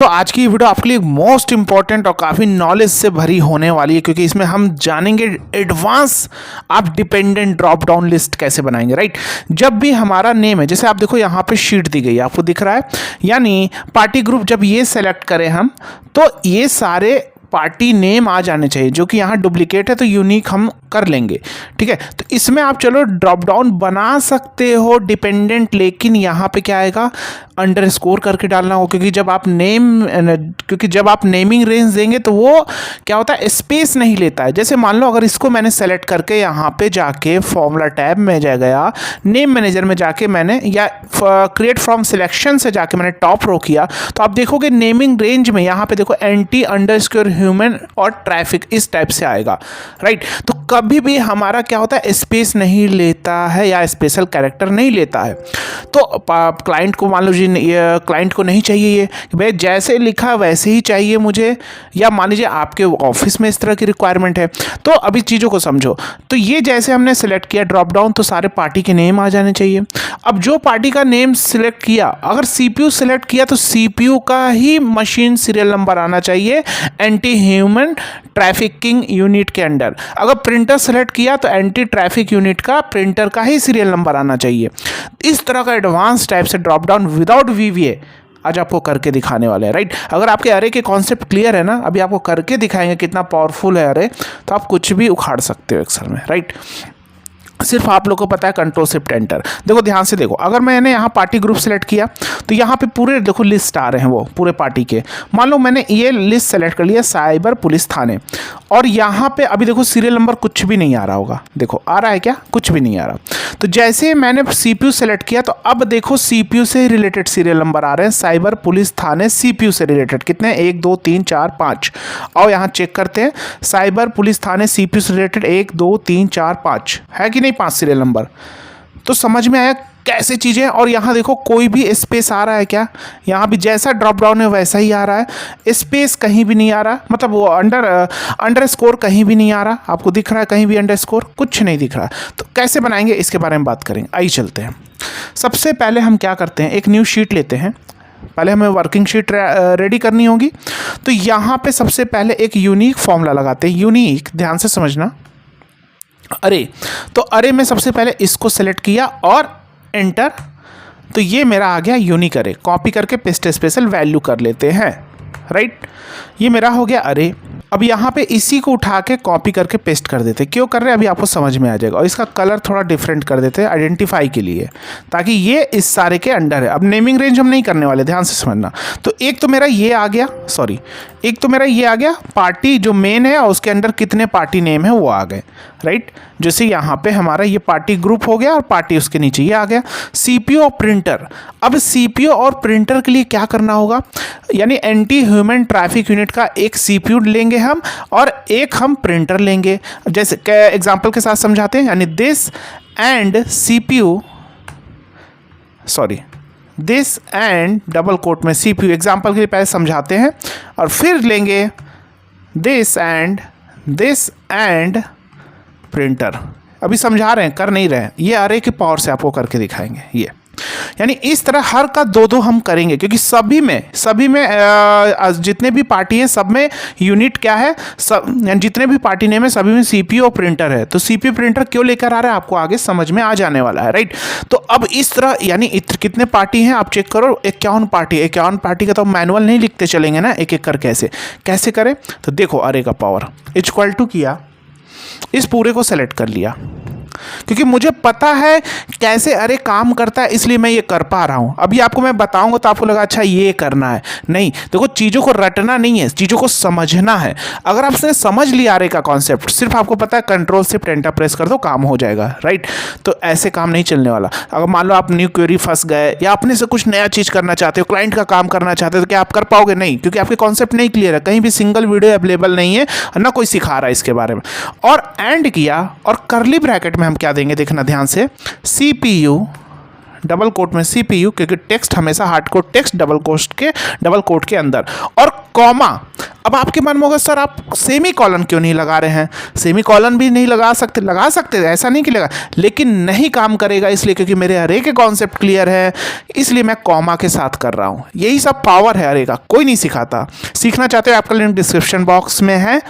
दोस्तों आज की वीडियो आपके लिए मोस्ट इंपॉर्टेंट और काफ़ी नॉलेज से भरी होने वाली है, क्योंकि इसमें हम जानेंगे एडवांस आप डिपेंडेंट ड्रॉप डाउन लिस्ट कैसे बनाएंगे। राइट, जब भी हमारा नेम है, जैसे आप देखो यहाँ पे शीट दी गई है, आपको दिख रहा है, यानी पार्टी ग्रुप जब ये सेलेक्ट करें हम, तो ये सारे पार्टी नेम आ जाने चाहिए, जो कि यहाँ डुप्लीकेट है तो यूनिक हम कर लेंगे। ठीक है, तो इसमें आप चलो ड्रॉप डाउन बना सकते हो डिपेंडेंट, लेकिन यहाँ पे क्या आएगा, अंडरस्कोर करके डालना हो, क्योंकि जब आप नेमिंग रेंज देंगे तो वो क्या होता है, स्पेस नहीं लेता है। जैसे मान लो अगर इसको मैंने सेलेक्ट करके यहाँ पे जाके फॉर्मूला टैब में जा गया, नेम मैनेजर में जाके मैंने या क्रिएट फ्रॉम सिलेक्शन से जाके मैंने टॉप रो किया, तो आप देखोगे नेमिंग रेंज में यहाँ पे देखो एंटी अंडरस्कोर ह्यूमन और ट्रैफिक इस टाइप से आएगा। राइट, तो कभी भी हमारा क्या होता है, स्पेस नहीं लेता है या स्पेशल कैरेक्टर नहीं लेता है। तो क्लाइंट को मान लीजिए, क्लाइंट को नहीं चाहिए ये कि भाई जैसे लिखा वैसे ही चाहिए मुझे, या मान लीजिए आपके ऑफिस में इस तरह की रिक्वायरमेंट है। तो अभी चीज़ों को समझो, तो ये जैसे हमने सेलेक्ट किया ड्रॉप डाउन, तो सारे पार्टी के नेम आ जाने चाहिए। अब जो पार्टी का नेम सिलेक्ट किया, अगर सीपीयू सेलेक्ट किया तो सीपीयू का ही मशीन सीरियल नंबर आना चाहिए एंटी ह्यूमन ट्रैफिकिंग यूनिट के अंडर। अगर प्रिंटर सेलेक्ट किया तो एंटी ट्रैफिक यूनिट का प्रिंटर का ही सीरियल नंबर आना चाहिए। इस तरह का एडवांस टाइप से ड्रॉप डाउन विदाउट वीवीए आज आपको करके दिखाने वाले हैं। राइट, अगर आपके अरे के कॉन्सेप्ट क्लियर है ना, अभी आपको करके दिखाएंगे कितना पावरफुल है अरे, तो आप कुछ भी उखाड़ सकते हो एक्सेल में। राइट, सिर्फ आप लोग को पता है कंट्रोल शिफ्ट एंटर। देखो ध्यान से देखो, अगर मैंने यहाँ पार्टी ग्रुप सेलेक्ट किया तो यहाँ पे पूरे देखो लिस्ट आ रहे हैं, वो पूरे पार्टी के। मान लो मैंने ये लिस्ट सेलेक्ट कर लिया, साइबर पुलिस थाने, और यहाँ पे अभी देखो सीरियल नंबर कुछ भी नहीं आ रहा होगा। देखो आ रहा है क्या, कुछ भी नहीं आ रहा। तो जैसे मैंने सीपीयू सेलेक्ट किया तो अब देखो सीपीयू से रिलेटेड सीरियल नंबर आ रहे हैं, साइबर पुलिस थाने सीपीयू से रिलेटेड कितने, 1 2 3 4 5। और यहाँ चेक करते हैं, साइबर पुलिस थाने सीपीयू से रिलेटेड 1 2 3 4 5 है कि नहीं, 5 सीरियल नंबर। तो समझ में आया कैसे चीज़ें। और यहाँ देखो कोई भी स्पेस आ रहा है क्या, यहाँ भी जैसा ड्रॉप डाउन है वैसा ही आ रहा है, स्पेस कहीं भी नहीं आ रहा, मतलब वो अंडरस्कोर कहीं भी नहीं आ रहा। आपको दिख रहा है कहीं भी अंडरस्कोर, कुछ नहीं दिख रहा। तो कैसे बनाएंगे इसके बारे में बात करेंगे, आइए चलते हैं। सबसे पहले हम क्या करते हैं, एक न्यू शीट लेते हैं। पहले हमें वर्किंग शीट रेडी करनी होगी। तो यहाँ पे सबसे पहले एक यूनिक फॉर्मूला लगाते हैं। यूनिक, ध्यान से समझना, अरे, तो अरे में सबसे पहले इसको सेलेक्ट किया और एंटर, तो ये मेरा आ गया यूनिक अरे। कॉपी करके पेस्ट स्पेशल वैल्यू कर लेते हैं। राइट, ये मेरा हो गया अरे। अब यहाँ पे इसी को उठा के कॉपी करके पेस्ट कर देते हैं। क्यों कर रहे हैं अभी आपको समझ में आ जाएगा। और इसका कलर थोड़ा डिफरेंट कर देते हैं आइडेंटिफाई के लिए, ताकि ये इस सारे के अंडर है। अब नेमिंग रेंज हम नहीं करने वाले, ध्यान से समझना। तो एक तो मेरा ये आ गया, सॉरी, एक तो मेरा ये आ गया पार्टी जो मेन है, और उसके अंदर कितने पार्टी नेम है वो आ गए। राइट, जैसे यहाँ पे हमारा ये पार्टी ग्रुप हो गया और पार्टी उसके नीचे ये आ गया। सीपीयू और प्रिंटर, अब सीपीयू और प्रिंटर के लिए क्या करना होगा, यानी एंटी ह्यूमन ट्रैफिक यूनिट का एक सीपीयू लेंगे हम और एक हम प्रिंटर लेंगे। जैसे एग्जांपल के साथ समझाते हैं, यानी this and CPU, sorry this and double quote में सीपीयू, एग्जांपल के लिए पहले समझाते हैं, और फिर लेंगे दिस एंड प्रिंटर। अभी समझा रहे हैं, कर नहीं रहे हैं, ये अरे के पावर से आपको करके दिखाएंगे। ये यानी इस तरह हर का दो हम करेंगे, क्योंकि सभी में जितने भी पार्टी हैं सब में यूनिट क्या है, सब जितने भी पार्टी नेम है सभी में सीपीयू और प्रिंटर है। तो सीपीयू प्रिंटर क्यों लेकर आ रहा है आपको आगे समझ में आ जाने वाला है। राइट, तो अब इस तरह यानी कितने पार्टी हैं आप चेक करो, 51 पार्टी। 51 पार्टी का तो मैनुअल नहीं लिखते चलेंगे ना, एक एक कर कैसे करें। तो देखो अरे का पावर इक्वल टू किया, इस पूरे को सेलेक्ट कर लिया, क्योंकि मुझे पता है कैसे अरे काम करता है, इसलिए मैं ये कर पा रहा हूँ। अभी आपको मैं बताऊंगा तो आपको लगा अच्छा ये करना है, नहीं। देखो चीज़ों को रटना नहीं है, चीज़ों को समझना है। अगर आपने समझ लिया अरे का कॉन्सेप्ट, सिर्फ आपको पता है कंट्रोल शिफ्ट एंटर प्रेस कर दो, काम हो जाएगा। राइट, तो ऐसे काम नहीं चलने वाला। अगर मान लो आप न्यू क्वेरी फंस गए या अपने से कुछ नया चीज़ करना चाहते हो, क्लाइंट का काम करना चाहते हो, तो क्या आप कर पाओगे? नहीं, क्योंकि आपके कॉन्सेप्ट नहीं क्लियर है, कहीं भी सिंगल वीडियो अवेलेबल नहीं है, ना कोई सिखा रहा है इसके बारे में। और एंड किया, और करली ब्रैकेट में हम क्या देंगे देखना ध्यान से, सीपीयू डबल कोट में सीपीयू, क्योंकि टेक्स्ट हमेशा hard code text double quote के अंदर, और कॉमा। अब आपके मन में होगा सर आप सेमी कॉलन क्यों नहीं लगा रहे हैं? सेमी कॉलन भी नहीं लगा सकते, ऐसा नहीं कि लगा, लेकिन नहीं काम करेगा इसलिए क्योंकि मेरे अरे के कॉन्सेप्ट क्लियर है, इसलिए मैं कॉमा के साथ कर रहा हूँ। यही सब पावर है अरे का, कोई नहीं सिखाता। सीखना चाहते हो आपका लिंक डिस्क्रिप्शन बॉक्स में है,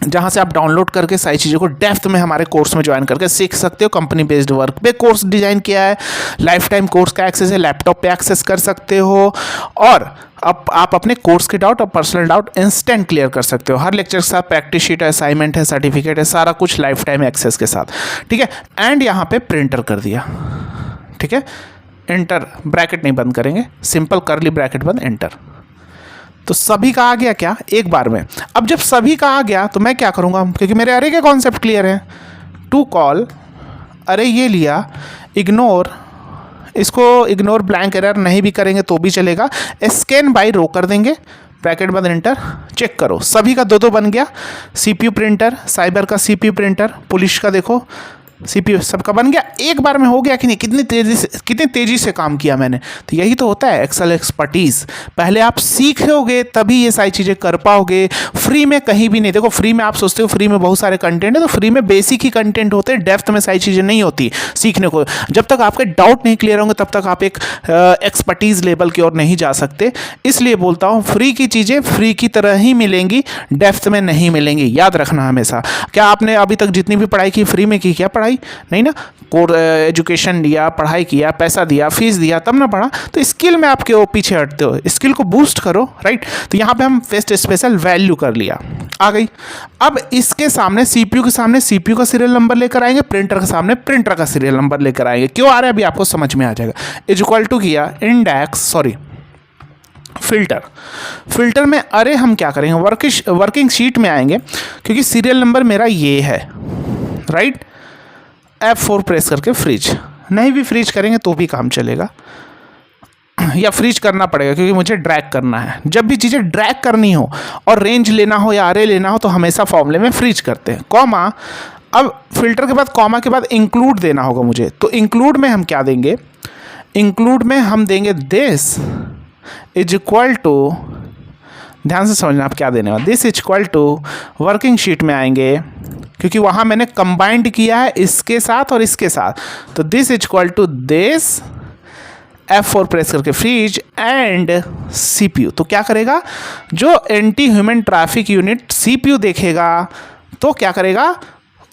जहाँ से आप डाउनलोड करके सारी चीज़ों को डेप्थ में हमारे कोर्स में ज्वाइन करके सीख सकते हो। कंपनी बेस्ड वर्क पे कोर्स डिज़ाइन किया है, लाइफ टाइम कोर्स का एक्सेस है, लैपटॉप पे एक्सेस कर सकते हो, और अब आप अपने कोर्स के डाउट और पर्सनल डाउट इंस्टेंट क्लियर कर सकते हो। हर लेक्चर के साथ प्रैक्टिस शीट है, असाइनमेंट है, सर्टिफिकेट है, सारा कुछ लाइफ टाइम एक्सेस के साथ, ठीक है। एंड यहाँ पे प्रिंटर कर दिया, ठीक है। एंटर, ब्रैकेट नहीं बंद करेंगे, सिंपल करली ब्रैकेट बंद, एंटर। तो सभी का आ गया क्या एक बार में। अब जब सभी का आ गया तो मैं क्या करूँगा, क्योंकि मेरे अरे के कॉन्सेप्ट क्लियर है। टू कॉल अरे ये लिया, इग्नोर, इसको इग्नोर ब्लैंक एरर नहीं भी करेंगे तो भी चलेगा, स्कैन बाय रो कर देंगे, ब्रैकेट बंद, एंटर। चेक करो सभी का दो बन गया। सीपीयू प्रिंटर, साइबर का सीपीयू प्रिंटर, पुलिस का देखो सीपीयू, सबका बन गया। एक बार में हो गया कि नहीं? कितनी तेज़ी से काम किया मैंने। तो यही तो होता है एक्सेल एक्सपर्टीज़। पहले आप सीखोगे तभी ये सारी चीज़ें कर पाओगे। फ्री में कहीं भी नहीं। देखो फ्री में आप सोचते हो फ्री में बहुत सारे कंटेंट है, तो फ्री में बेसिक ही कंटेंट होते हैं, डेप्थ में सारी चीज़ें नहीं होती सीखने को। जब तक आपके डाउट नहीं क्लियर होंगे तब तक आप एक एक्सपर्टीज़ लेवल की ओर नहीं जा सकते। इसलिए बोलता हूँ फ्री की चीज़ें फ्री की तरह ही मिलेंगी, डेप्थ में नहीं मिलेंगी, याद रखना हमेशा। क्या आपने अभी तक जितनी भी पढ़ाई की फ्री में की क्या? पढ़ाई नहीं ना, कोर्स एजुकेशन लिया, पढ़ाई किया, पैसा दिया, फीस दिया, तब ना पढ़ा। तो स्किल में आपके वो पीछे हटते हो, स्किल को बूस्ट करो, राइट। तो यहाँ पे हम फेस्ट स्पेशल वैल्यू कर लिया, आ गई। अब इसके सामने सीपीयू के सामने सीपीयू का सीरियल नंबर लेकर आएंगे, प्रिंटर के सामने प्रिंटर का सीरियल नंबर लेकर आएंगे। क्यों आ रहा है अभी आपको समझ में आ जाएगा। इज इक्वल टू किया इंडेक्स, फिल्टर में अरे हम क्या करेंगे, वर्किंग शीट में आएंगे, क्योंकि सीरियल नंबर मेरा ये है, राइट। F4 प्रेस करके फ्रीज, नहीं भी फ्रीज करेंगे तो भी काम चलेगा, या फ्रीज करना पड़ेगा क्योंकि मुझे ड्रैग करना है। जब भी चीज़ें ड्रैग करनी हो और रेंज लेना हो या अरे लेना हो तो हमेशा फॉर्मूले में फ्रीज करते हैं। कॉमा, अब फिल्टर के बाद कॉमा के बाद इंक्लूड देना होगा मुझे, तो इंक्लूड में हम क्या देंगे, इंक्लूड में हम देंगे दिस इज इक्वल टू, ध्यान से समझना आप क्या देने वाले, this is equal to, working sheet में आएंगे क्योंकि वहाँ मैंने कंबाइंड किया है इसके साथ और इसके साथ, तो this is equal to this, F4 press करके फ्रीज एंड CPU। तो क्या करेगा, जो anti human traffic unit CPU देखेगा तो क्या करेगा,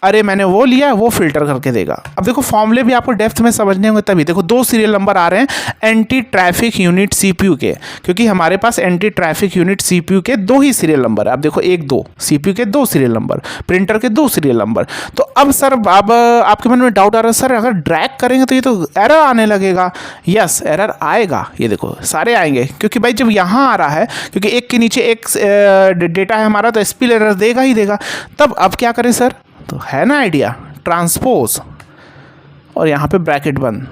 अरे मैंने वो लिया है वो फिल्टर करके देगा। अब देखो फॉर्मूले भी आपको डेप्थ में समझने होंगे तभी। देखो दो सीरियल नंबर आ रहे हैं एंटी ट्रैफिक यूनिट सीपीयू के, क्योंकि हमारे पास एंटी ट्रैफिक यूनिट सीपीयू के दो ही सीरियल नंबर है। अब देखो एक दो सीपीयू के दो सीरियल नंबर, प्रिंटर के दो सीरियल नंबर। तो अब सर अब आपके मन में डाउट आ रहा है सर अगर ड्रैग करेंगे तो ये तो एरर आने लगेगा। यस एरर आएगा, ये देखो सारे आएंगे, क्योंकि भाई जब यहाँ आ रहा है क्योंकि एक के नीचे एक डेटा है हमारा, तो स्पिल एरर देगा ही देगा। तब अब क्या करें सर, तो है ना आइडिया, ट्रांसपोज और यहाँ पे ब्रैकेट बंद,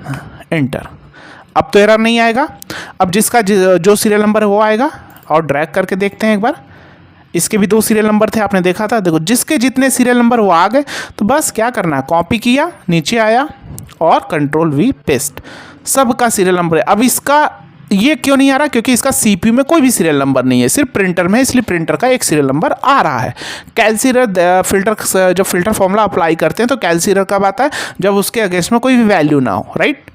एंटर। अब तो एरर नहीं आएगा। अब जिसका जो सीरियल नंबर है वो आएगा, और ड्रैग करके देखते हैं एक बार। इसके भी दो सीरियल नंबर थे, आपने देखा था। देखो जिसके जितने सीरियल नंबर वो आ गए, तो बस क्या करना है, कॉपी किया, नीचे आया और Ctrl+V पेस्ट, सबका सीरियल नंबर है। अब इसका ये क्यों नहीं आ रहा, क्योंकि इसका सीपीयू में कोई भी सीरियल नंबर नहीं है, सिर्फ प्रिंटर में है, इसलिए प्रिंटर का एक सीरियल नंबर आ रहा है। कैलसीरर फिल्टर, जब फिल्टर फॉर्मूला अप्लाई करते हैं तो कैलसीरर कब आता है, जब उसके अगेंस्ट में कोई भी वैल्यू ना हो, राइट।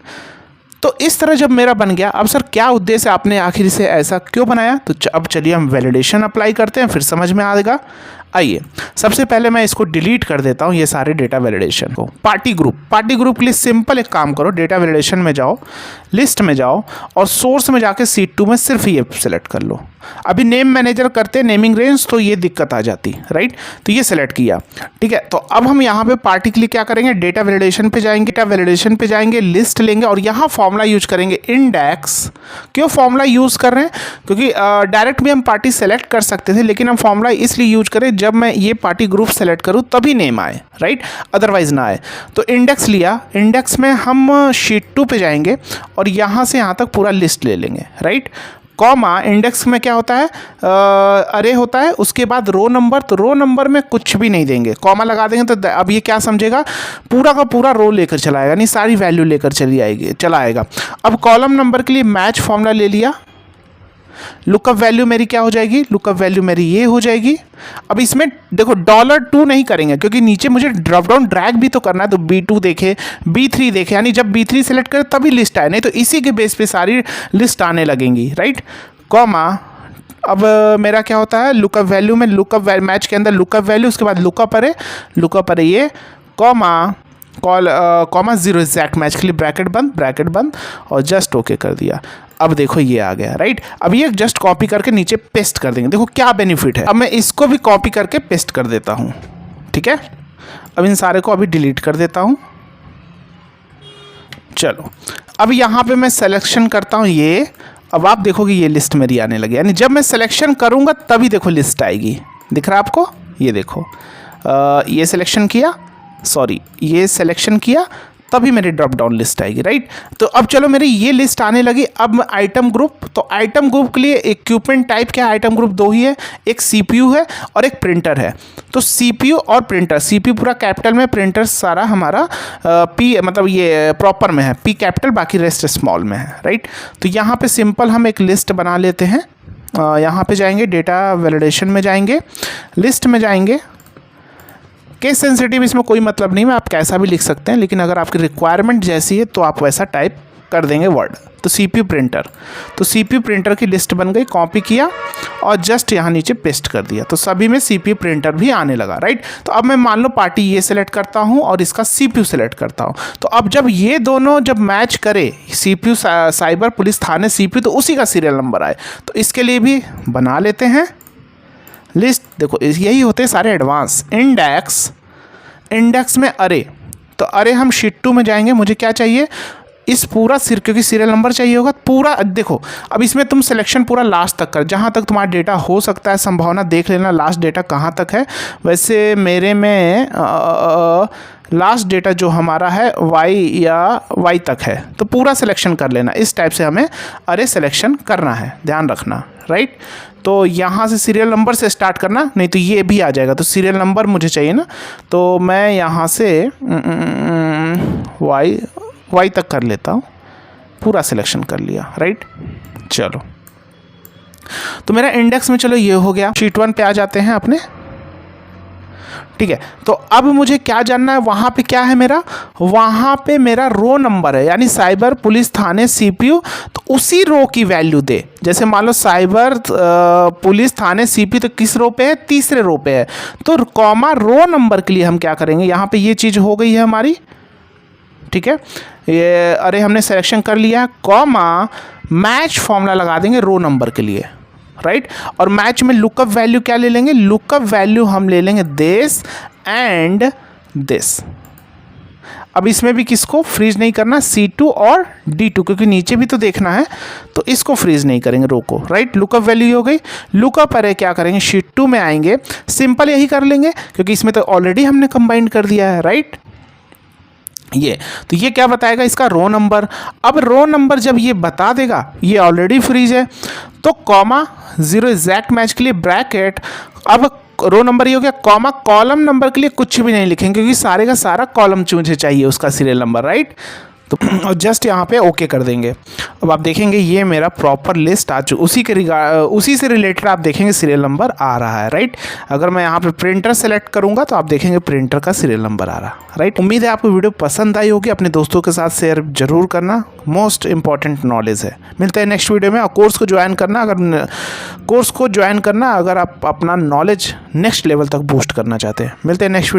तो इस तरह जब मेरा बन गया, अब सर क्या उद्देश्य आपने आखिर से ऐसा क्यों बनाया, तो अब चलिए हम वैलिडेशन अप्लाई करते हैं, फिर समझ में आएगा। आइए सबसे पहले मैं इसको डिलीट कर देता हूँ, ये सारे डेटा वैलिडेशन को। पार्टी ग्रुप के लिए सिंपल एक काम करो, डेटा वैलिडेशन में जाओ, लिस्ट में जाओ और सोर्स में जाके सीट 2 में सिर्फ ये सेलेक्ट कर लो। अभी नेम मैनेजर करते हैं नेमिंग रेंज तो ये दिक्कत आ जाती, राइट। तो ये सेलेक्ट किया, ठीक है। तो अब हम यहाँ पे पार्टी के लिए क्या करेंगे, डेटा वैलिडेशन पे जाएंगे, लिस्ट लेंगे और यहाँ फॉर्मूला यूज करेंगे इंडेक्स। क्यों फॉर्मूला यूज कर रहे हैं, क्योंकि डायरेक्ट भी हम पार्टी सेलेक्ट कर सकते थे, लेकिन हम फॉर्मूला इसलिए यूज करें जब मैं ये पार्टी ग्रुप सेलेक्ट करूं तभी नेम आए, राइट, अदरवाइज ना आए। तो इंडेक्स लिया, इंडेक्स में हम शीट 2 पे जाएंगे और यहाँ से यहाँ तक पूरा लिस्ट ले लेंगे, राइट। कॉमा, इंडेक्स में क्या होता है, अरे होता है, उसके बाद रो नंबर, तो रो नंबर में कुछ भी नहीं देंगे, कॉमा लगा देंगे तो अब ये क्या समझेगा, पूरा का पूरा रो लेकर चला आएगा, नहीं सारी वैल्यू लेकर चला आएगा। अब कॉलम नंबर के लिए मैच फॉर्मूला ले लिया, लुकअप वैल्यू मेरी क्या हो जाएगी, लुकअप वैल्यू मेरी ये हो जाएगी। अब इसमें देखो $2 नहीं करेंगे क्योंकि नीचे मुझे ड्रॉप डाउन ड्रैग भी तो करना है, तो B2 देखे, B3 देखे, यानी जब B3 सेलेक्ट करें तभी लिस्ट आए, नहीं तो इसी के बेस पे सारी लिस्ट आने लगेंगी, राइट। कॉमा, अब मेरा क्या होता है, लुकअप वैल्यू में लुकअप मैच के अंदर लुकअप वैल्यू, उसके बाद लुकअप अरे ये कॉमा कॉमा 0 एग्जैक्ट मैच के लिए ब्रैकेट बंद और जस्ट ओके कर दिया। अब देखो ये आ गया, राइट। अब ये जस्ट कॉपी करके नीचे पेस्ट कर देंगे। देखो क्या बेनिफिट है। अब मैं इसको भी कॉपी करके पेस्ट कर देता हूँ, ठीक है। अब इन सारे को अभी डिलीट कर देता हूँ। चलो अब यहाँ पे मैं सिलेक्शन करता हूँ ये। अब आप देखोगे ये लिस्ट मेरी आने लगी, यानी जब मैं सिलेक्शन करूँगा तभी देखो लिस्ट आएगी। दिख रहा है आपको, ये देखो ये सिलेक्शन किया, सॉरी ये सिलेक्शन किया तभी मेरी ड्रॉप डाउन लिस्ट आएगी, राइट। तो अब चलो मेरी ये लिस्ट आने लगी। अब आइटम ग्रुप, तो आइटम ग्रुप के लिए इक्विपमेंट टाइप क्या है, आइटम ग्रुप 2 ही है, एक CPU है और एक प्रिंटर है। तो CPU और प्रिंटर, CPU पूरा कैपिटल में, प्रिंटर सारा हमारा P मतलब ये प्रॉपर में है, P कैपिटल, बाकी रेस्ट स्मॉल में है, राइट। तो यहाँ पे सिंपल हम एक लिस्ट बना लेते हैं। यहाँ पे जाएंगे, डेटा वैलिडेशन में जाएंगे, लिस्ट में जाएंगे। केस सेंसिटिव इसमें कोई मतलब नहीं है, आप कैसा भी लिख सकते हैं, लेकिन अगर आपकी रिक्वायरमेंट जैसी है तो आप वैसा टाइप कर देंगे वर्ड। तो CPU प्रिंटर, तो CPU प्रिंटर की लिस्ट बन गई, कॉपी किया और जस्ट यहाँ नीचे पेस्ट कर दिया, तो सभी में CPU प्रिंटर भी आने लगा, राइट। तो अब मैं मान लो पार्टी ये सेलेक्ट करता हूँ और इसका CPU सेलेक्ट करता हूँ। तो अब जब ये दोनों जब मैच करे, CPU साइबर पुलिस थाने CPU, तो उसी का सीरियल नंबर आए। तो इसके लिए भी बना लेते हैं लिस्ट। देखो यही होते हैं सारे एडवांस। इंडेक्स में अरे, तो अरे हम शीट 2 में जाएंगे। मुझे क्या चाहिए, इस पूरा क्योंकि सीरियल नंबर चाहिए होगा पूरा। देखो अब इसमें तुम सिलेक्शन पूरा लास्ट तक कर, जहाँ तक तुम्हारा डेटा हो सकता है, संभावना देख लेना लास्ट डेटा कहाँ तक है। वैसे मेरे में लास्ट डेटा जो हमारा है Y तक है, तो पूरा सिलेक्शन कर लेना। इस टाइप से हमें अरे सिलेक्शन करना है, ध्यान रखना, राइट। तो यहाँ से सीरियल नंबर से स्टार्ट करना, नहीं तो ये भी आ जाएगा। तो सीरियल नंबर मुझे चाहिए ना, तो मैं यहाँ से Y तक कर लेता हूँ, पूरा सिलेक्शन कर लिया, राइट। चलो तो मेरा इंडेक्स में चलो ये हो गया। शीट 1 पे आ जाते हैं अपने, ठीक है। तो अब मुझे क्या जानना है, वहाँ पे क्या है मेरा, वहाँ पे मेरा रो नंबर है, यानी साइबर पुलिस थाने CPU। तो उसी रो की वैल्यू दे। जैसे मान लो साइबर पुलिस थाने CPU तो किस रो पे है, तीसरे रो पे है। तो कॉमा रो नंबर के लिए हम क्या करेंगे, यहाँ पे ये चीज़ हो गई है हमारी, ठीक है। ये अरे हमने सिलेक्शन कर लिया है, कॉमा मैच फॉर्मूला लगा देंगे रो नंबर के लिए, राइट। और मैच में लुकअप वैल्यू क्या ले लेंगे, लुकअप वैल्यू हम ले लेंगे दिस एंड दिस। अब इसमें भी किसको फ्रीज नहीं करना, C2 और D2, क्योंकि नीचे भी तो देखना है, तो इसको फ्रीज नहीं करेंगे रो को, राइट। लुकअप वैल्यू हो गई। लुकअप अरे क्या करेंगे, शीट 2 में आएंगे, सिंपल यही कर लेंगे क्योंकि इसमें तो ऑलरेडी हमने कंबाइन कर दिया है, राइट। ये तो ये क्या बताएगा, इसका रो नंबर। अब रो नंबर जब ये बता देगा, ये ऑलरेडी फ्रीज है, तो कॉमा 0 एग्जैक्ट मैच के लिए ब्रैकेट। अब रो नंबर ये हो गया, कॉमा कॉलम नंबर के लिए कुछ भी नहीं लिखेंगे क्योंकि सारे का सारा कॉलम मुझे चाहिए उसका सीरियल नंबर, राइट। तो और जस्ट यहाँ पे ओके कर देंगे। अब आप देखेंगे ये मेरा प्रॉपर लिस्ट आ चुका, उसी से रिलेटेड आप देखेंगे सीरियल नंबर आ रहा है, राइट। अगर मैं यहाँ पे प्रिंटर सेलेक्ट करूँगा तो आप देखेंगे प्रिंटर का सीरियल नंबर आ रहा है, राइट। उम्मीद है आपको वीडियो पसंद आई होगी, अपने दोस्तों के साथ शेयर जरूर करना, मोस्ट इंपॉर्टेंट नॉलेज है। मिलते हैं नेक्स्ट वीडियो में। और कोर्स को ज्वाइन करना अगर आप अपना नॉलेज नेक्स्ट लेवल तक बूस्ट करना चाहते हैं। मिलते हैं नेक्स्ट वीडियो।